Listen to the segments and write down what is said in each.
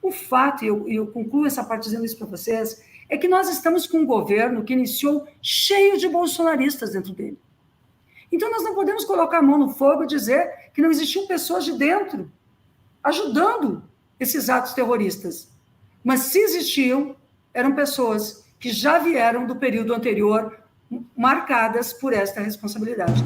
o fato, e eu concluo essa parte dizendo isso para vocês, é que nós estamos com um governo que iniciou cheio de bolsonaristas dentro dele. Então, nós não podemos colocar a mão no fogo e dizer que não existiam pessoas de dentro ajudando esses atos terroristas. Mas, se existiam, eram pessoas que já vieram do período anterior marcadas por esta responsabilidade.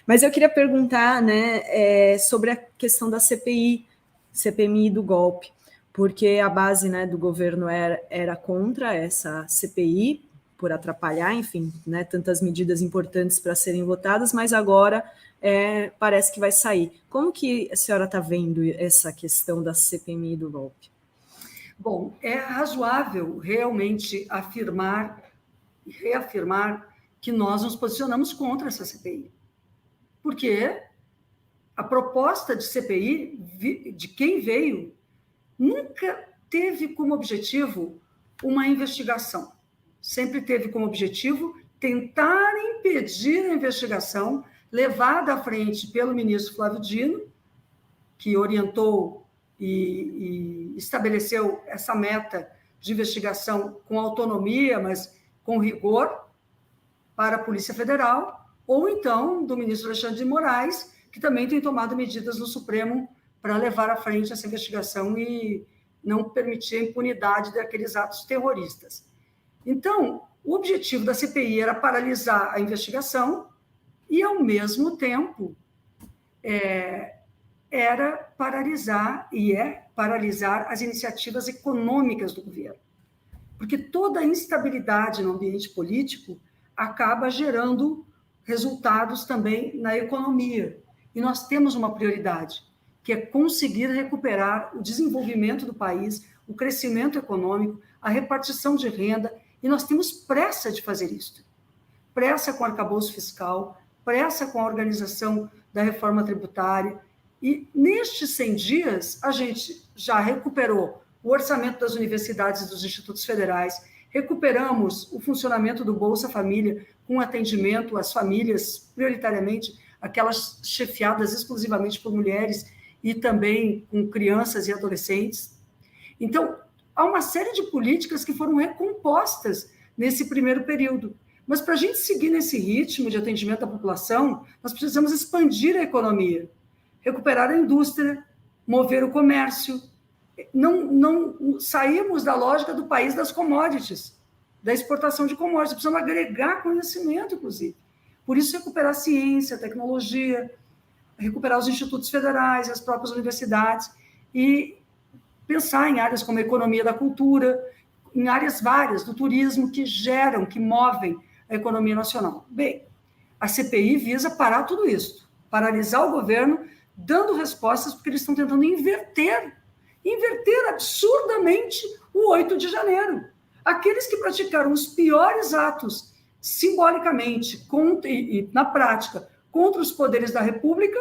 Mas eu queria perguntar, né, sobre a questão da CPMI do golpe, porque a base, né, do governo era contra essa CPI, por atrapalhar, enfim, né, tantas medidas importantes para serem votadas, mas agora parece que vai sair. Como que a senhora está vendo essa questão da CPMI do golpe? Bom, é razoável realmente afirmar e reafirmar que nós nos posicionamos contra essa CPI. Porque a proposta de CPI, de quem veio, nunca teve como objetivo uma investigação. Sempre teve como objetivo tentar impedir a investigação levada à frente pelo ministro Flávio Dino, que orientou e estabeleceu essa meta de investigação com autonomia, mas com rigor para a Polícia Federal, ou então do ministro Alexandre de Moraes, que também tem tomado medidas no Supremo para levar à frente essa investigação e não permitir a impunidade daqueles atos terroristas. Então, o objetivo da CPI era paralisar a investigação e, ao mesmo tempo, era paralisar as iniciativas econômicas do governo. Porque toda a instabilidade no ambiente político acaba gerando resultados também na economia. E nós temos uma prioridade, que é conseguir recuperar o desenvolvimento do país, o crescimento econômico, a repartição de renda, e nós temos pressa de fazer isso. Pressa com o arcabouço fiscal, pressa com a organização da reforma tributária, e nestes 100 dias a gente já recuperou o orçamento das universidades e dos institutos federais, recuperamos o funcionamento do Bolsa Família com atendimento às famílias, prioritariamente aquelas chefiadas exclusivamente por mulheres e também com crianças e adolescentes. Então, há uma série de políticas que foram recompostas nesse primeiro período. Mas para a gente seguir nesse ritmo de atendimento à população, nós precisamos expandir a economia, recuperar a indústria, mover o comércio, não sairmos da lógica do país das commodities, da exportação de commodities, precisamos agregar conhecimento, inclusive. Por isso, recuperar a ciência, a tecnologia, recuperar os institutos federais, as próprias universidades, e pensar em áreas como a economia da cultura, em áreas várias do turismo que geram, que movem a economia nacional. Bem, a CPI visa parar tudo isso, paralisar o governo, dando respostas, porque eles estão tentando inverter absurdamente o 8 de janeiro. Aqueles que praticaram os piores atos, simbolicamente, e na prática, contra os poderes da República,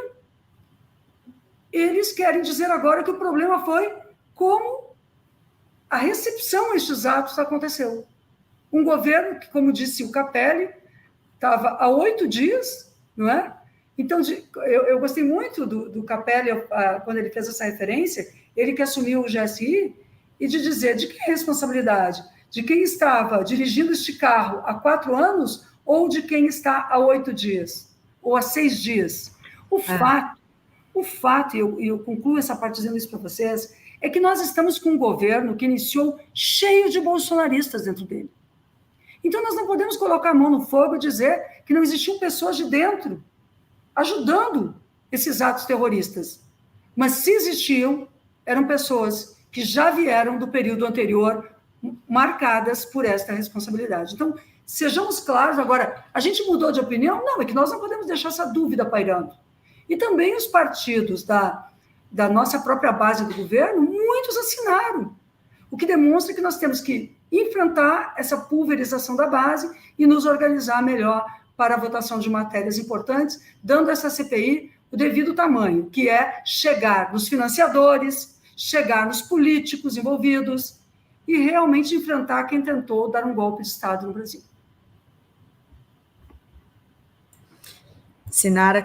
eles querem dizer agora que o problema foi como a recepção a estes atos aconteceu. Um governo que, como disse o Capelli, estava há 8 dias, não é? Então, eu gostei muito do Capelli, quando ele fez essa referência, ele que assumiu o GSI, e de dizer de quem é a responsabilidade? De quem estava dirigindo este carro há 4 anos ou de quem está há 8 dias? Ou há 6 dias? O fato, e eu concluo essa parte dizendo isso para vocês, é que nós estamos com um governo que iniciou cheio de bolsonaristas dentro dele. Então, nós não podemos colocar a mão no fogo e dizer que não existiam pessoas de dentro ajudando esses atos terroristas. Mas, se existiam, eram pessoas que já vieram do período anterior marcadas por esta responsabilidade. Então, sejamos claros. Agora, a gente mudou de opinião? Não, é que nós não podemos deixar essa dúvida pairando. E também os partidos da nossa própria base do governo, muitos assinaram, o que demonstra que nós temos que enfrentar essa pulverização da base e nos organizar melhor para a votação de matérias importantes, dando a essa CPI o devido tamanho, que é chegar nos financiadores, chegar nos políticos envolvidos e realmente enfrentar quem tentou dar um golpe de Estado no Brasil. Sinara,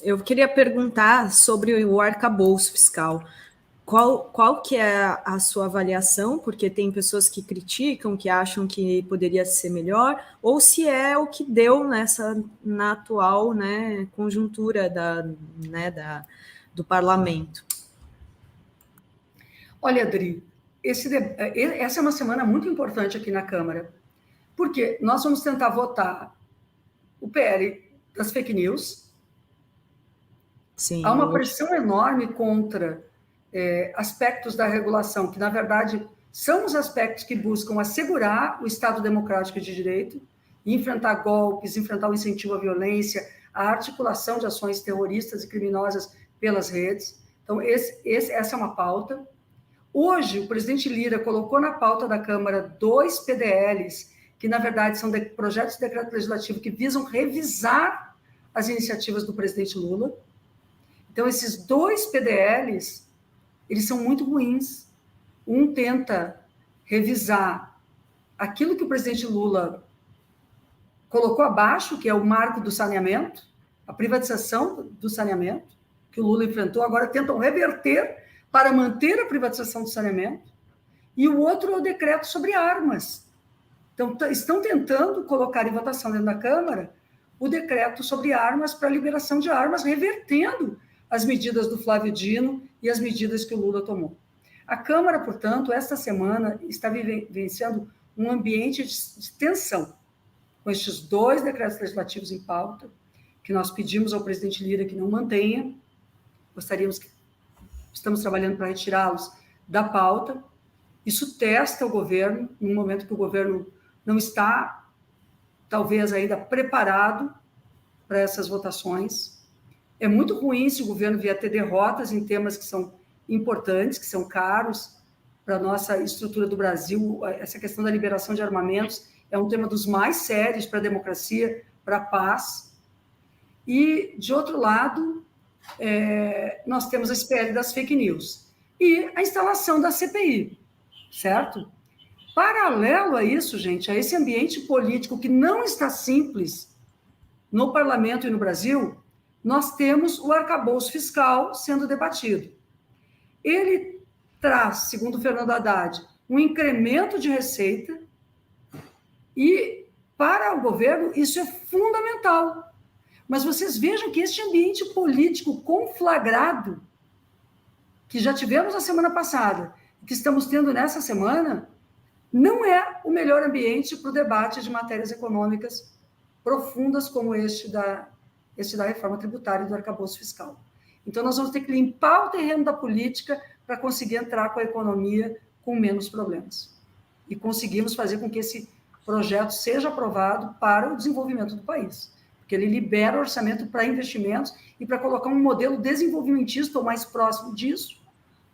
eu queria perguntar sobre o arcabouço fiscal. Qual que é a sua avaliação? Porque tem pessoas que criticam, que acham que poderia ser melhor, ou se é o que deu na atual, né, conjuntura do parlamento. Olha, Adri, essa é uma semana muito importante aqui na Câmara, porque nós vamos tentar votar o PL das fake news. Sim, há uma pressão enorme contra aspectos da regulação, que, na verdade, são os aspectos que buscam assegurar o Estado democrático de direito, enfrentar golpes, enfrentar o incentivo à violência, a articulação de ações terroristas e criminosas pelas redes. Então, essa é uma pauta. Hoje, o presidente Lira colocou na pauta da Câmara 2 PDLs, que, na verdade, são projetos de decreto legislativo que visam revisar as iniciativas do presidente Lula. Então, esses 2 PDLs, eles são muito ruins. Um tenta revisar aquilo que o presidente Lula colocou abaixo, que é o marco do saneamento, a privatização do saneamento, que o Lula enfrentou, agora tentam reverter para manter a privatização do saneamento. E o outro é o decreto sobre armas. Então, estão tentando colocar em votação dentro da Câmara o decreto sobre armas para a liberação de armas, revertendo as medidas do Flávio Dino e as medidas que o Lula tomou. A Câmara, portanto, esta semana está vivenciando um ambiente de tensão, com estes 2 decretos legislativos em pauta, que nós pedimos ao presidente Lira que não mantenha, estamos trabalhando para retirá-los da pauta. Isso testa o governo, num momento que o governo não está, talvez, ainda preparado para essas votações. É muito ruim se o governo vier ter derrotas em temas que são importantes, que são caros para a nossa estrutura do Brasil. Essa questão da liberação de armamentos é um tema dos mais sérios para a democracia, para a paz. E, de outro lado, nós temos a SPL das fake news e a instalação da CPI, certo? Paralelo a isso, gente, a esse ambiente político que não está simples no parlamento e no Brasil, nós temos o arcabouço fiscal sendo debatido. Ele traz, segundo Fernando Haddad, um incremento de receita e, para o governo, isso é fundamental. Mas vocês vejam que este ambiente político conflagrado, que já tivemos a semana passada, que estamos tendo nessa semana, não é o melhor ambiente para o debate de matérias econômicas profundas como este da reforma tributária e do arcabouço fiscal. Então, nós vamos ter que limpar o terreno da política para conseguir entrar com a economia com menos problemas. E conseguimos fazer com que esse projeto seja aprovado para o desenvolvimento do país. Porque ele libera o orçamento para investimentos e para colocar um modelo desenvolvimentista ou mais próximo disso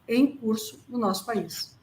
em curso no nosso país.